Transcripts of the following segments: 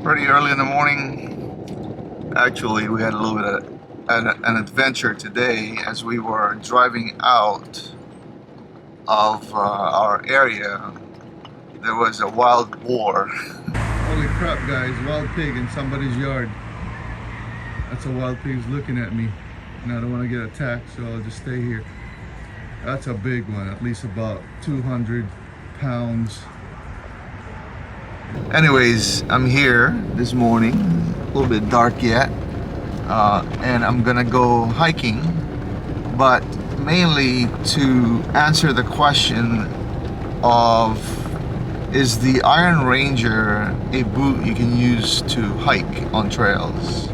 pretty early in the morning. Actually, we had a little bit of an adventure today as we were driving out of our area. There was a wild boar. Holy crap, guys, wild pig in somebody's yard. That's a wild pig looking at me, and I don't want to get attacked, so I'll just stay here. That's a big one, at least about 200 pounds. Anyways, I'm here this morning, a little bit dark yet, and I'm gonna go hiking, but mainly to answer the question of, is the Iron Ranger a boot you can use to hike on trails?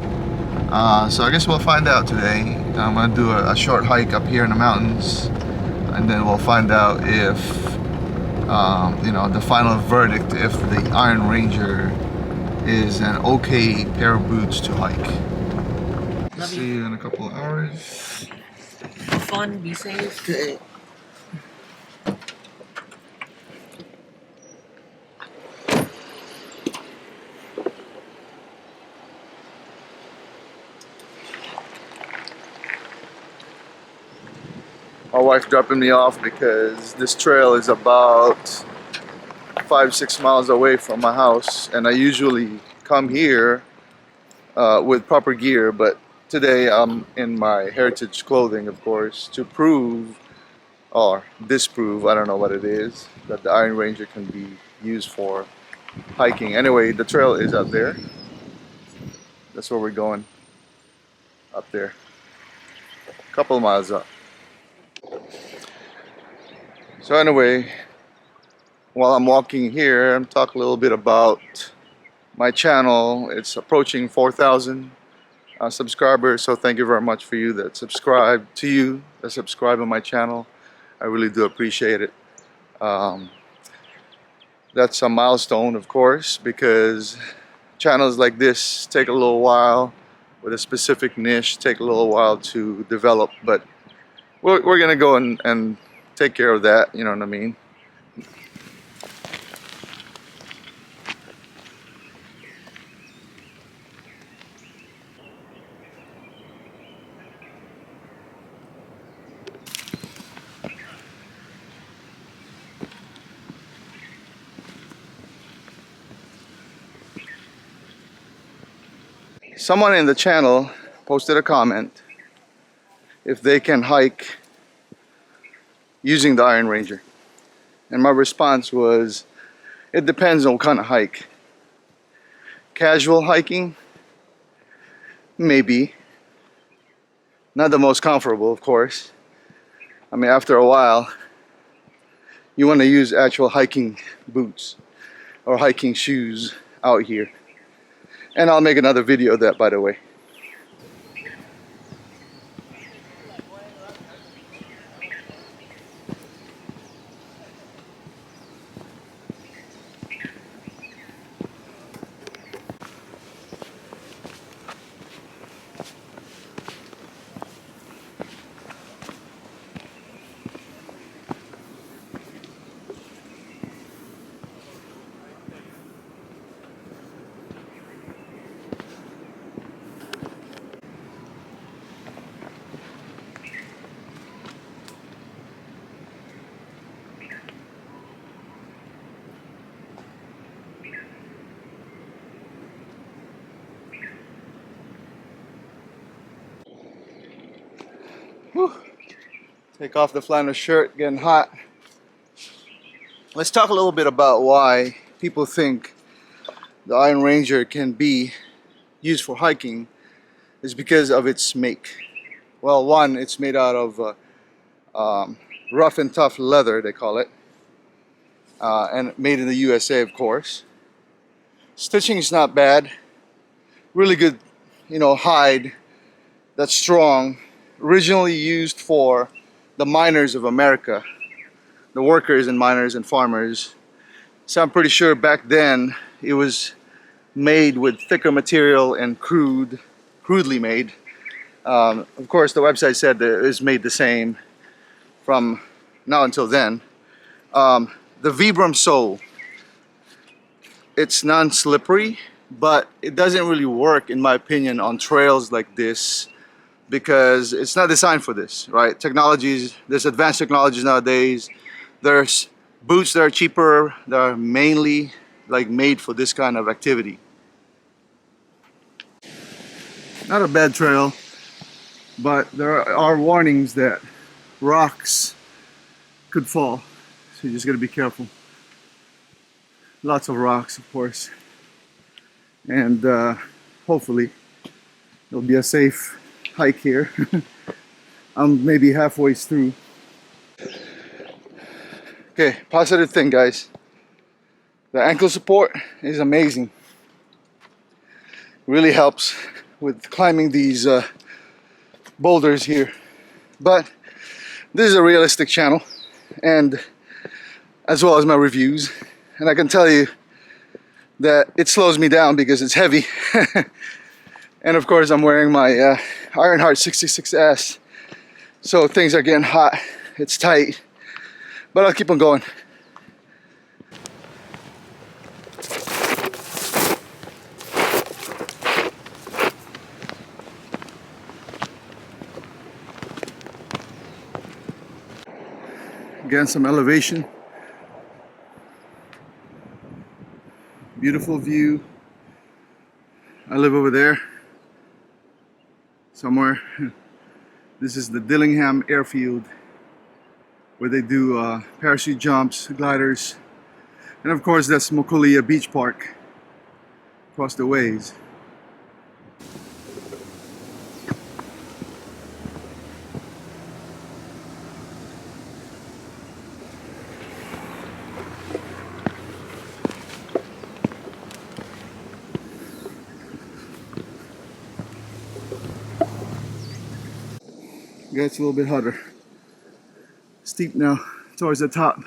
So I guess we'll find out today. I'm gonna do a short hike up here in the mountains, and then we'll find out if you know, the final verdict, if the Iron Ranger is an okay pair of boots to hike. See you in a couple of hours. Have fun, be safe. Okay. My wife dropping me off because this trail is about 5-6 miles away from my house, and I usually come here with proper gear, but today I'm in my heritage clothing, of course, to prove or disprove, I don't know what it is, that the Iron Ranger can be used for hiking. Anyway, the trail is up there. That's where we're going, up there, a couple of miles up. So anyway, while I'm walking here, I'm talking a little bit about my channel. It's approaching 4,000 subscribers, so thank you very much for you that subscribe, on my channel. I really do appreciate it. That's a milestone, of course, because channels like this take a little while, with a specific niche, take a little while to develop, but we're gonna go and take care of that, you know what I mean? Someone in the channel posted a comment if they can hike using the Iron Ranger. And my response was, it depends on what kind of hike. Casual hiking, maybe. Not the most comfortable, of course. I mean, after a while, you want to use actual hiking boots or hiking shoes out here. And I'll make another video of that, by the way. Whew. Take off the flannel shirt, getting hot. Let's talk a little bit about why people think the Iron Ranger can be used for hiking. Is because of its make. Well, one, it's made out of rough and tough leather, they call it, and made in the USA, of course. Stitching is not bad. Really good, you know, hide that's strong. Originally used for the miners of America, the workers and miners and farmers. So I'm pretty sure back then it was made with thicker material and crudely made. Of course, the website said that it was made the same from now until then. The Vibram sole, it's non-slippery, but it doesn't really work, in my opinion, on trails like this because it's not designed for this, right? There's advanced technologies nowadays. There's boots that are cheaper that are mainly like made for this kind of activity. Not a bad trail, but there are warnings that rocks could fall, so you just gotta be careful. Lots of rocks, of course, and hopefully it'll be a safe hike here. I'm maybe halfway through. Okay, positive thing, guys. The ankle support is amazing. Really helps with climbing these boulders here. But this is a realistic channel, and as well as my reviews, and I can tell you that it slows me down because it's heavy. And of course I'm wearing my Ironheart 66S, so things are getting hot, it's tight, but I'll keep on going. Again, some elevation. Beautiful view. I live over there somewhere. This is the Dillingham Airfield, where they do parachute jumps, gliders, and of course that's Mokulia Beach Park across the ways. Gets a little bit hotter. Steep now, towards the top.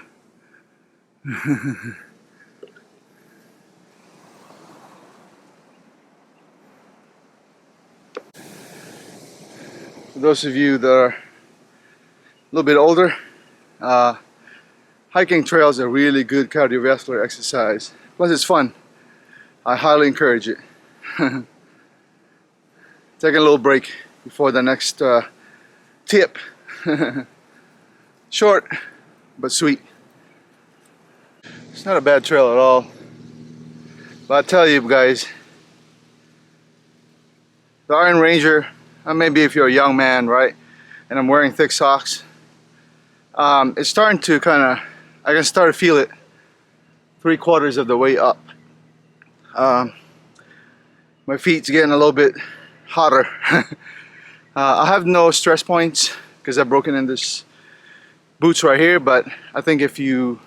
For those of you that are a little bit older, hiking trails are really good cardiovascular exercise. Plus it's fun. I highly encourage it. Taking a little break before the next tip. Short, but sweet. It's not a bad trail at all. But I tell you guys, the Iron Ranger, maybe if you're a young man, right, and I'm wearing thick socks, it's starting to I can start to feel it 3/4 of the way up. My feet's getting a little bit hotter. I have no stress points because I've broken in this boots right here, but I think if you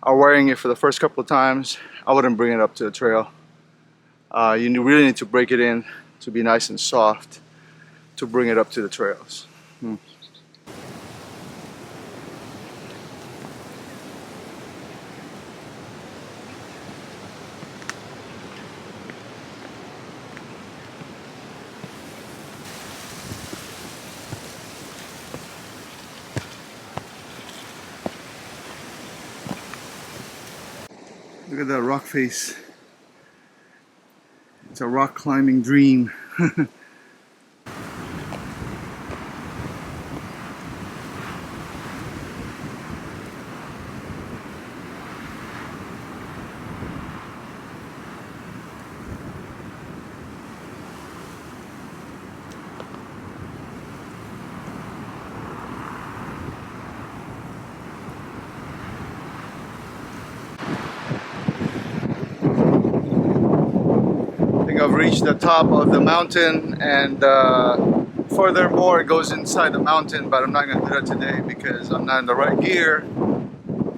are wearing it for the first couple of times, I wouldn't bring it up to the trail. You really need to break it in to be nice and soft to bring it up to the trails. Look at that rock face. It's a rock climbing dream. I've reached the top of the mountain, and furthermore it goes inside the mountain, but I'm not going to do that today because I'm not in the right gear.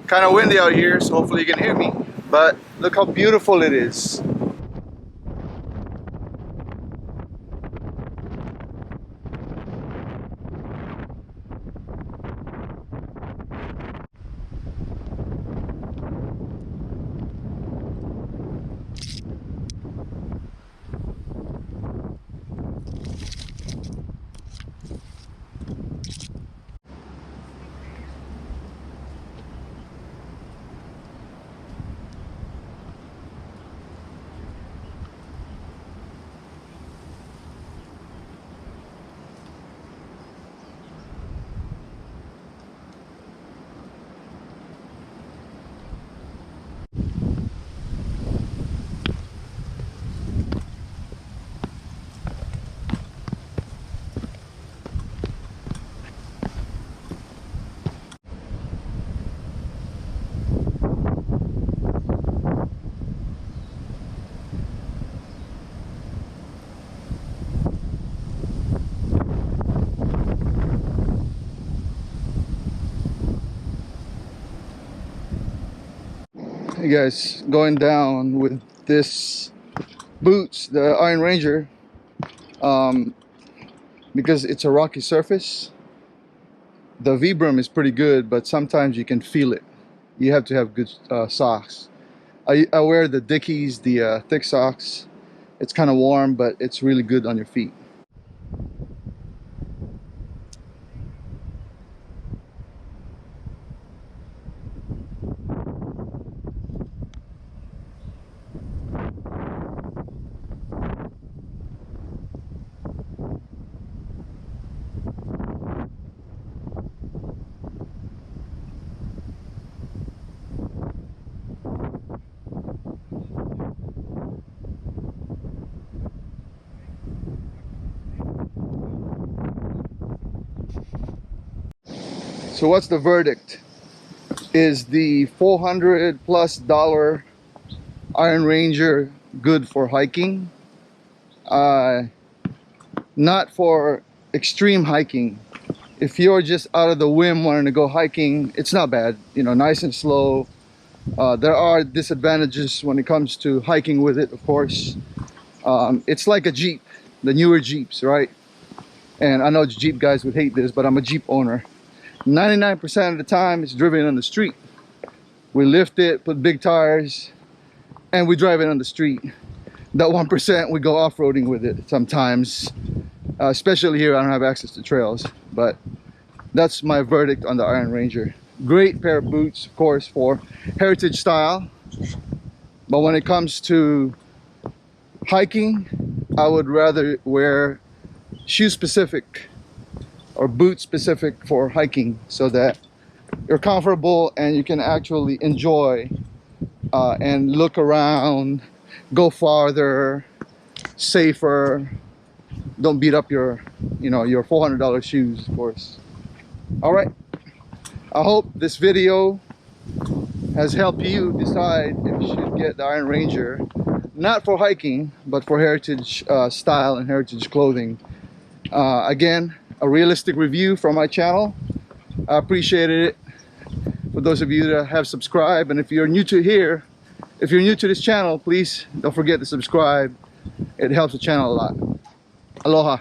Kind of windy out here, so hopefully you can hear me, but look how beautiful it is. Hey guys, going down with this boots, the Iron Ranger, because it's a rocky surface. The Vibram is pretty good, but sometimes you can feel it. You have to have good socks. I wear the Dickies, the thick socks. It's kind of warm, but it's really good on your feet. So what's the verdict? Is the $400+ Iron Ranger good for hiking? Not for extreme hiking. If you're just out of the whim wanting to go hiking, it's not bad. You know, nice and slow. There are disadvantages when it comes to hiking with it, of course. It's like a Jeep, the newer Jeeps, right? And I know Jeep guys would hate this, but I'm a Jeep owner. 99% of the time it's driven on the street. We lift it, put big tires, and we drive it on the street. That 1% we go off-roading with it sometimes. Especially here, I don't have access to trails, but that's my verdict on the Iron Ranger. Great pair of boots, of course, for heritage style, but when it comes to hiking, I would rather wear shoe specific or boot specific for hiking, so that you're comfortable and you can actually enjoy and look around, go farther, safer. Don't beat up your, you know, your $400 shoes, of course. All right, I hope this video has helped you decide if you should get the Iron Ranger, not for hiking, but for heritage style and heritage clothing. Again, a realistic review from my channel. I appreciated it. For those of you that have subscribed, and if you're new to here, if you're new to this channel, please don't forget to subscribe. It helps the channel a lot. Aloha.